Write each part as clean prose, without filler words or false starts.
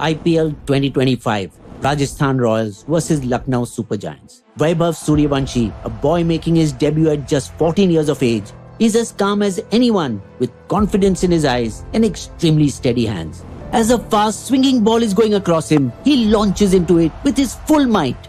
IPL 2025, Rajasthan Royals versus Lucknow Super Giants. Vaibhav Suryavanshi, a boy making his debut at just 14 years of age, is as calm as anyone with confidence in his eyes and extremely steady hands. As a fast swinging ball is going across him, he launches into it with his full might.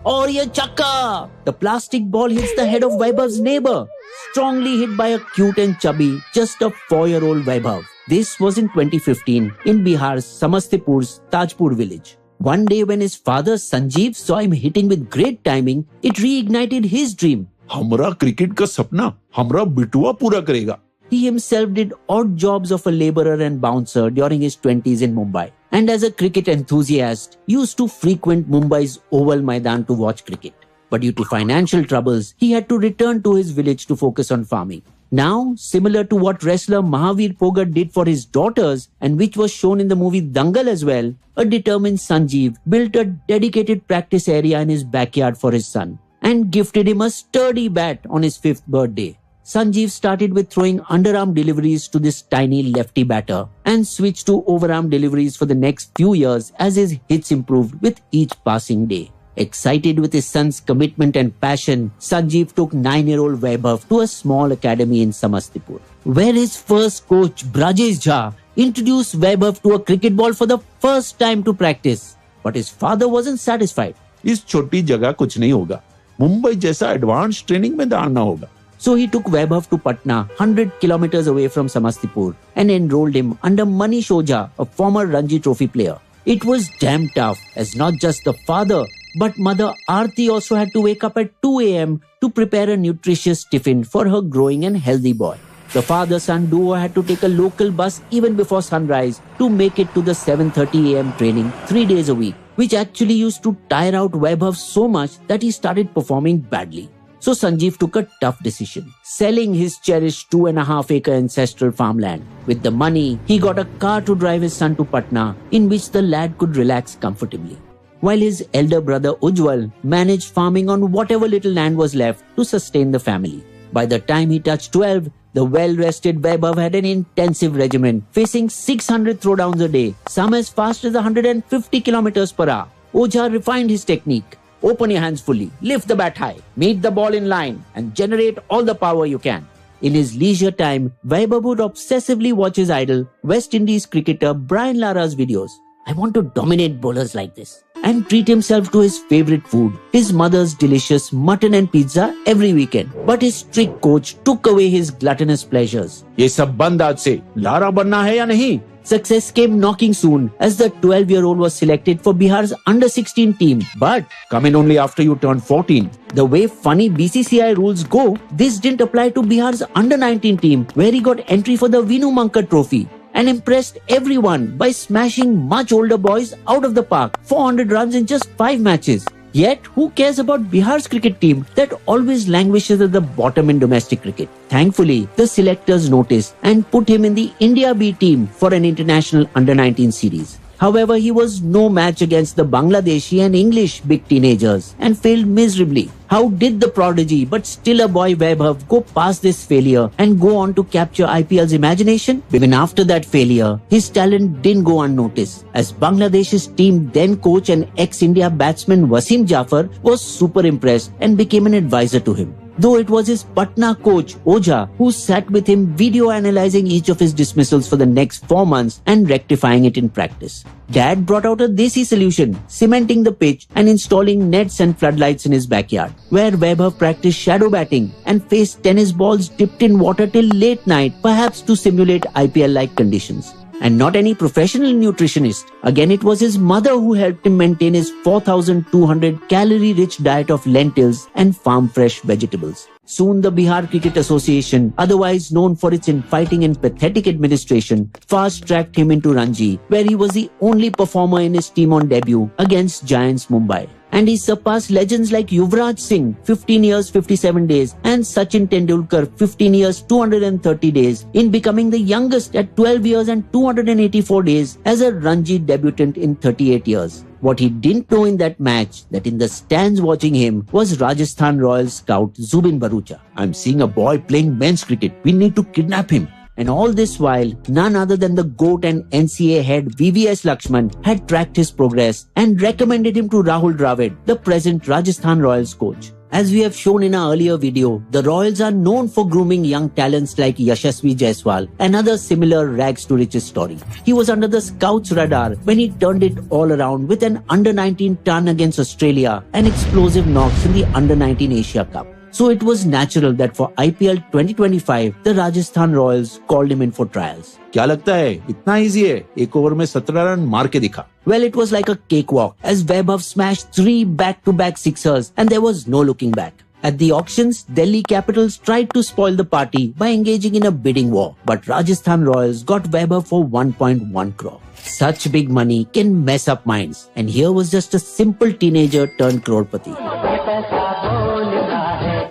Or ye chakka! The plastic ball hits the head of Vaibhav's neighbor, strongly hit by a cute and chubby, just a 4-year-old Vaibhav. This was in 2015 in Bihar's Samastipur's Tajpur village. One day when his father Sanjeev saw him hitting with great timing, it reignited his dream. हमरा cricket का सपना हमरा बिटुआ पूरा करेगा. He himself did odd jobs of a laborer and bouncer during his 20s in Mumbai, and as a cricket enthusiast, used to frequent Mumbai's Oval Maidan to watch cricket. But due to financial troubles, he had to return to his village to focus on farming. Now, similar to what wrestler Mahavir Phogat did for his daughters, and which was shown in the movie Dangal as well, a determined Sanjeev built a dedicated practice area in his backyard for his son and gifted him a sturdy bat on his 5th birthday. Sanjeev started with throwing underarm deliveries to this tiny lefty batter and switched to overarm deliveries for the next few years as his hits improved with each passing day. Excited with his son's commitment and passion, Sanjeev took 9-year-old Vaibhav to a small academy in Samastipur, where his first coach Brajesh Jha introduced Vaibhav to a cricket ball for the first time to practice. But his father wasn't satisfied. इस छोटी जगह कुछ नहीं होगा. मुंबई जैसा advance training में डालना होगा. So he took Vaibhav to Patna, 100 kilometers away from Samastipur, and enrolled him under Manish Ojha, a former Ranji Trophy player. It was damn tough, as not just the father, but mother Aarti also had to wake up at 2 a.m. to prepare a nutritious tiffin for her growing and healthy boy. The father-son duo had to take a local bus even before sunrise to make it to the 7:30 a.m. training 3 days a week, which actually used to tire out Vaibhav so much that he started performing badly. So Sanjeev took a tough decision, selling his cherished 2.5-acre ancestral farmland. With the money, he got a car to drive his son to Patna, in which the lad could relax comfortably, while his elder brother Ujjwal managed farming on whatever little land was left to sustain the family. By the time he touched 12, the well-rested Vaibhav had an intensive regimen, facing 600 throwdowns a day, some as fast as 150 kilometers per hour. Ojha refined his technique. Open your hands fully, lift the bat high, meet the ball in line, and generate all the power you can. In his leisure time, Vaibhav would obsessively watch his idol, West Indies cricketer Brian Lara's videos. I want to dominate bowlers like this. And treat himself to his favorite food, his mother's delicious mutton and pizza every weekend. But his strict coach took away his gluttonous pleasures. ये सब बंद आज से. Lara बनना है या नहीं? Success came knocking soon as the 12-year-old was selected for Bihar's under-16 team. But come in only after you turn 14. The way funny BCCI rules go, this didn't apply to Bihar's under-19 team, where he got entry for the Vinu Mankad Trophy and impressed everyone by smashing much older boys out of the park, 400 runs in just 5 matches. Yet, who cares about Bihar's cricket team that always languishes at the bottom in domestic cricket? Thankfully, the selectors noticed and put him in the India B team for an international under-19 series. However, he was no match against the Bangladeshi and English big teenagers and failed miserably. How did the prodigy, but still a boy Vaibhav, go past this failure and go on to capture IPL's imagination? Even after that failure, his talent didn't go unnoticed, as Bangladesh's team then coach and ex-India batsman Wasim Jafar was super impressed and became an advisor to him. Though it was his Patna coach, Ojha, who sat with him video analyzing each of his dismissals for the next 4 months and rectifying it in practice. Dad brought out a desi solution, cementing the pitch and installing nets and floodlights in his backyard, where Vaibhav practiced shadow batting and faced tennis balls dipped in water till late night, perhaps to simulate IPL-like conditions. And not any professional nutritionist. Again, it was his mother who helped him maintain his 4,200 calorie-rich diet of lentils and farm-fresh vegetables. Soon the Bihar Cricket Association, otherwise known for its infighting and pathetic administration, fast-tracked him into Ranji, where he was the only performer in his team on debut against Giants Mumbai. And he surpassed legends like Yuvraj Singh, 15 years 57 days, and Sachin Tendulkar, 15 years 230 days, in becoming the youngest at 12 years and 284 days as a Ranji debutant in 38 years. What he didn't know in that match, that in the stands watching him was Rajasthan Royals scout Zubin Bharucha. I'm seeing a boy playing men's cricket. We need to kidnap him. And all this while, none other than the GOAT and NCA head VVS Lakshman had tracked his progress and recommended him to Rahul Dravid, the present Rajasthan Royals coach. As we have shown in our earlier video, the Royals are known for grooming young talents like Yashasvi Jaiswal, another similar rags to riches story. He was under the scouts' radar when he turned it all around with an under-19 ton against Australia and explosive knocks in the under-19 Asia Cup. So it was natural that for IPL 2025, the Rajasthan Royals called him in for trials. क्या लगता है इतना easy है? एक over में 17 run मार के दिखा. Well, it was like a cakewalk as Vaibhav smashed 3 back-to-back sixers and there was no looking back. At the auctions, Delhi Capitals tried to spoil the party by engaging in a bidding war, but Rajasthan Royals got Vaibhav for 1.1 crore. Such big money can mess up minds, and here was just a simple teenager turned crorepati.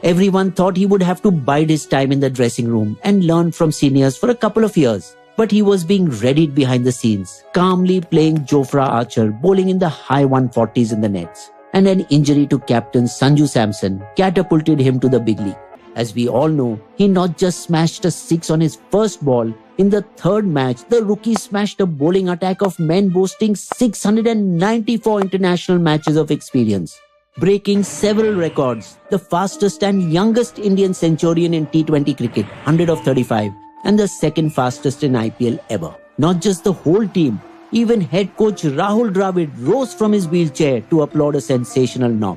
Everyone thought he would have to bide his time in the dressing room and learn from seniors for a couple of years. But he was being readied behind the scenes, calmly playing Jofra Archer, bowling in the high 140s in the nets. And an injury to captain Sanju Samson catapulted him to the big league. As we all know, he not just smashed a 6 on his first ball, in the third match, the rookie smashed a bowling attack of men boasting 694 international matches of experience, breaking several records, the fastest and youngest Indian centurion in T20 cricket, 100 of 35, and the second fastest in IPL ever. Not just the whole team, even head coach Rahul Dravid rose from his wheelchair to applaud a sensational knock.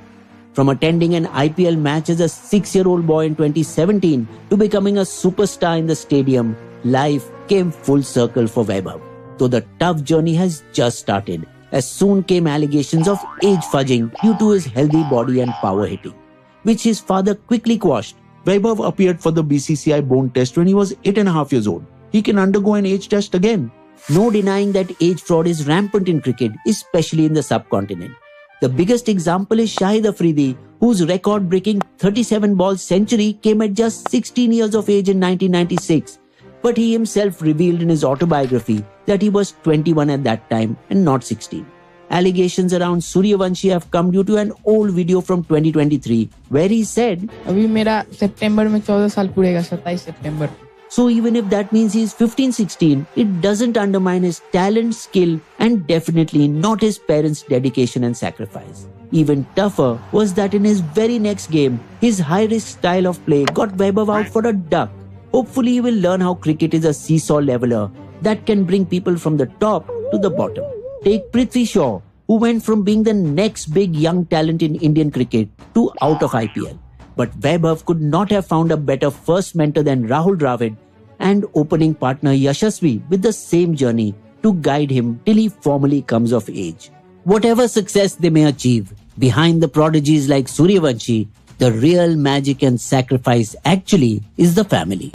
From attending an IPL match as a 6-year-old boy in 2017 to becoming a superstar in the stadium, life came full circle for Vaibhav. Though the tough journey has just started, as soon came allegations of age fudging due to his healthy body and power hitting, which his father quickly quashed. Vaibhav appeared for the BCCI bone test when he was 8.5 years old. He can undergo an age test again. No denying that age fraud is rampant in cricket, especially in the subcontinent. The biggest example is Shahid Afridi, whose record-breaking 37-ball century came at just 16 years of age in 1996. But he himself revealed in his autobiography that he was 21 at that time and not 16. Allegations around Suryavanshi have come due to an old video from 2023 where he said, अभी मेरा सितंबर में 14 साल पूरेगा 27 सितंबर. So even if that means he's 15-16, it doesn't undermine his talent, skill, and definitely not his parents' dedication and sacrifice. Even tougher was that in his very next game, his high-risk style of play got Vaibhav out for a duck. Hopefully he will learn how cricket is a seesaw leveler that can bring people from the top to the bottom. Take Prithvi Shaw, who went from being the next big young talent in Indian cricket to out of IPL. But Vaibhav could not have found a better first mentor than Rahul Dravid and opening partner Yashasvi with the same journey to guide him till he formally comes of age. Whatever success they may achieve, behind the prodigies like Suryavanshi, the real magic and sacrifice actually is the family.